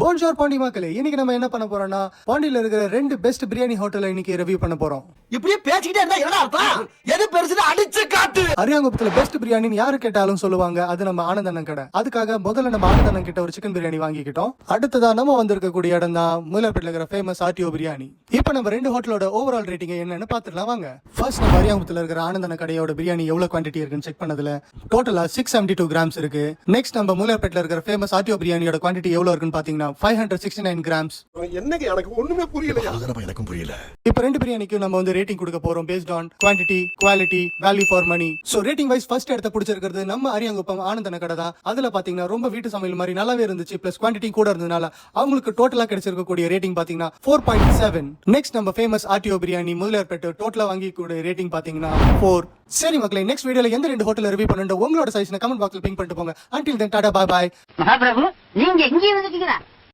போன்ஜோர் பாண்டி மக்களே, இன்னைக்கு நம்ம என்ன பண்ண போறோம்னா பாண்டியில இருக்கிற 2 பெஸ்ட் பிரியாணி ஹோட்டலை இன்னைக்கு ரிவ்யூ பண்ண போறோம். இப்படியே பேசிக்கிட்டே இருந்தா என்ன அர்த்தம்? எது பெருசுன்னு அடிச்சு காட்டு. அரியாங்குப்பத்துல பெஸ்ட் பிரியாணின்னு யாரு கேட்டாலும் சொல்லுவாங்க, அது நம்ம ஆனந்தண்ணன் கடை. அதுக்காக முதல்ல நம்ம ஆனந்தண்ணன் கிட்ட ஒரு சிக்கன் பிரியாணி வாங்கிக்கிட்டோம். அடுத்ததா நம்ம வந்திருக்கக்கூடிய இடம் தான் மூலப்பேட்டில் இருக்கிற ஃபேமஸ் ஆர்டிஓ பிரியாணி. இப்போ நம்ம 2 ஹோட்டலோட ஓவரால் ரேட்டிங் என்னன்னு பாத்துக்கலாம் வாங்க. ஃபர்ஸ்ட் நம்ம அரியாங்குப்பத்துல இருக்கிற ஆனந்தண்ணன் கடையோட பிரியாணி எவ்வளவு குவான்டிட்டி இருக்குன்னு செக் பண்ணதுல டோட்டலா 672 கிராம்ஸ் இருக்கு. நெக்ஸ்ட் நம்ம மூலப்பேட்டில் இருக்கிற ஃபேமஸ் ஆர்டிஓ பிரியாணியோட குவான்டிட்டி எவ்வளவு இருக்குன்னு பாத்தீங்கன்னா 569 கிராம்ஸ். என்னங்க எனக்கு ஒண்ணுமே புரியலையா? எனக்கும் புரியல. இப்போ 2 பிரியாணிக்கு நம்ம வந்து ரேட்டிங் கொடுக்க போறோம் based on quantity, quality, value for money. So rating wise first இடத்த பிடிச்சிருக்கிறது நம்ம அரியாங்குப்பம் ஆனந்தன கடை தான். அதுல பாத்தீங்கன்னா ரொம்ப வீட்டு சமையல் மாதிரி நல்லாவே இருந்துச்சு. பிளஸ் குவான்டிட்டி கூட இருந்ததுனால அவங்களுக்கு டோட்டலா கிடைச்சிருக்கக்கூடிய ரேட்டிங் பாத்தீங்கன்னா 4.7. நெக்ஸ்ட் நம்ம ஃபேமஸ் ஆர்டிஓ பிரியாணி முதலியார்பேட்டை டோட்டலா வாங்கி கூட ரேட்டிங் பாத்தீங்கன்னா 4. சரி மக்களே, நெக்ஸ்ட் வீடியோல எந்த 2 ஹோட்டல் ரிவ்யூ பண்ணுங்க உங்களோட சஜஷனை கமெண்ட் பாக்ஸ்ல பிங் பண்ணிட்டு போங்க. until then டாடா பை பை. மகாபிரபு, நீங்க எங்கே வந்துட்டீங்களா?